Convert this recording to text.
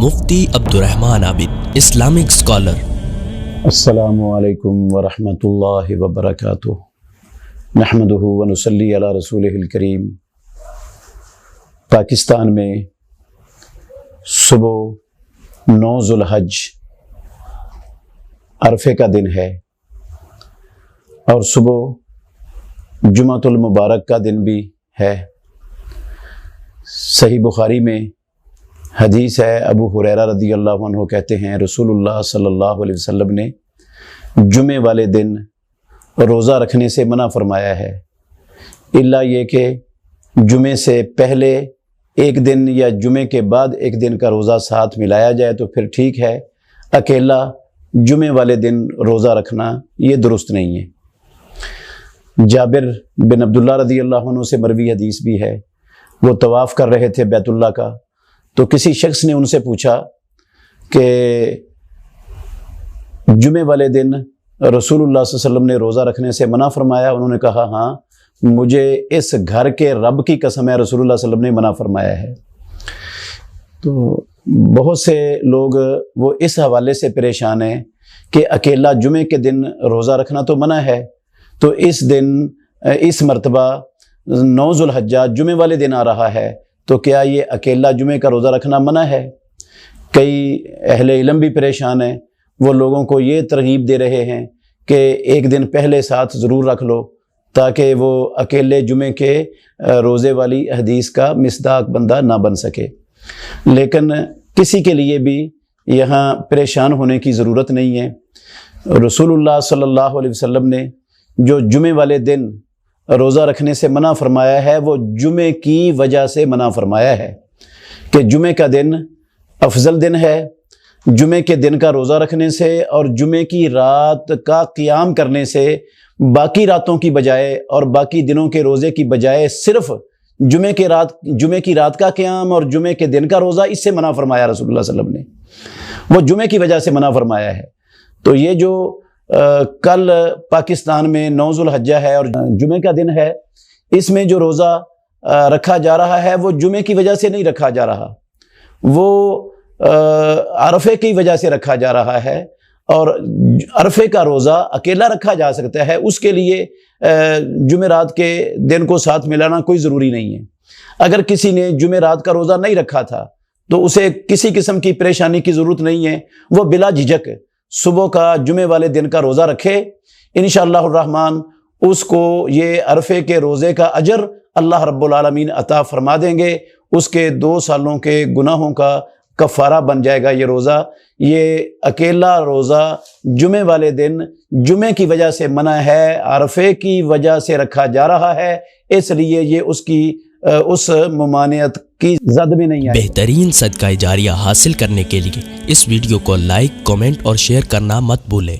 مفتی عبدالرحمن عابد، Islamic scholar. السلام علیکم ورحمۃ اللہ وبرکاتہ۔ نحمدہ ونصلی علی رسولہ الکریم۔ پاکستان میں صبح 9 ذوالحج عرفے کا دن ہے اور صبح جمعۃ المبارک کا دن بھی ہے۔ صحیح بخاری میں حدیث ہے، ابو ہریرہ رضی اللہ عنہ کہتے ہیں رسول اللہ صلی اللہ علیہ وسلم نے جمعے والے دن روزہ رکھنے سے منع فرمایا ہے، الا یہ کہ جمعے سے پہلے ایک دن یا جمعے کے بعد ایک دن کا روزہ ساتھ ملایا جائے تو پھر ٹھیک ہے، اکیلا جمعے والے دن روزہ رکھنا یہ درست نہیں ہے۔ جابر بن عبداللہ رضی اللہ عنہ سے مروی حدیث بھی ہے، وہ طواف کر رہے تھے بیت اللہ کا، تو کسی شخص نے ان سے پوچھا کہ جمعے والے دن رسول اللہ صلی اللہ علیہ وسلم نے روزہ رکھنے سے منع فرمایا؟ انہوں نے کہا ہاں، مجھے اس گھر کے رب کی قسم ہے رسول اللہ صلی اللہ علیہ وسلم نے منع فرمایا ہے۔ تو بہت سے لوگ وہ اس حوالے سے پریشان ہیں کہ اکیلا جمعے کے دن روزہ رکھنا تو منع ہے، تو اس مرتبہ 9 ذوالحجہ جمعے والے دن آ رہا ہے، تو کیا یہ اکیلا جمعے کا روزہ رکھنا منع ہے؟ کئی اہل علم بھی پریشان ہیں، وہ لوگوں کو یہ ترغیب دے رہے ہیں کہ ایک دن پہلے ساتھ ضرور رکھ لو تاکہ وہ اکیلے جمعے کے روزے والی حدیث کا مصداق بندہ نہ بن سکے۔ لیکن کسی کے لیے بھی یہاں پریشان ہونے کی ضرورت نہیں ہے۔ رسول اللہ صلی اللہ علیہ وسلم نے جو جمعے والے دن روزہ رکھنے سے منع فرمایا ہے وہ جمعے کی وجہ سے منع فرمایا ہے کہ جمعے کا دن افضل دن ہے، جمعے کے دن کا روزہ رکھنے سے اور جمعے کی رات کا قیام کرنے سے باقی راتوں کی بجائے اور باقی دنوں کے روزے کی بجائے صرف جمعے کی رات کا قیام اور جمعے کے دن کا روزہ، اس سے منع فرمایا رسول اللہ صلی اللہ علیہ وسلم نے، وہ جمعے کی وجہ سے منع فرمایا ہے۔ تو یہ جو کل پاکستان میں 9 ذوالحجہ ہے اور جمعے کا دن ہے، اس میں جو روزہ رکھا جا رہا ہے وہ جمعے کی وجہ سے نہیں رکھا جا رہا، وہ عرفے کی وجہ سے رکھا جا رہا ہے، اور عرفے کا روزہ اکیلا رکھا جا سکتا ہے، اس کے لیے جمعرات کے دن کو ساتھ ملانا کوئی ضروری نہیں ہے۔ اگر کسی نے جمعرات کا روزہ نہیں رکھا تھا تو اسے کسی قسم کی پریشانی کی ضرورت نہیں ہے، وہ بلا جھجک صبح کا جمعے والے دن کا روزہ رکھے، انشاءاللہ الرحمن اس کو یہ عرفے کے روزے کا اجر اللہ رب العالمین عطا فرما دیں گے، اس کے 2 سالوں کے گناہوں کا کفارہ بن جائے گا یہ روزہ۔ یہ اکیلا روزہ جمعے والے دن جمعے کی وجہ سے منع ہے، عرفے کی وجہ سے رکھا جا رہا ہے، اس لیے یہ اس ممانعت کی زد میں نہیں آئے۔ بہترین صدقہ جاریہ حاصل کرنے کے لیے اس ویڈیو کو لائک، کمنٹ اور شیئر کرنا مت بھولیں۔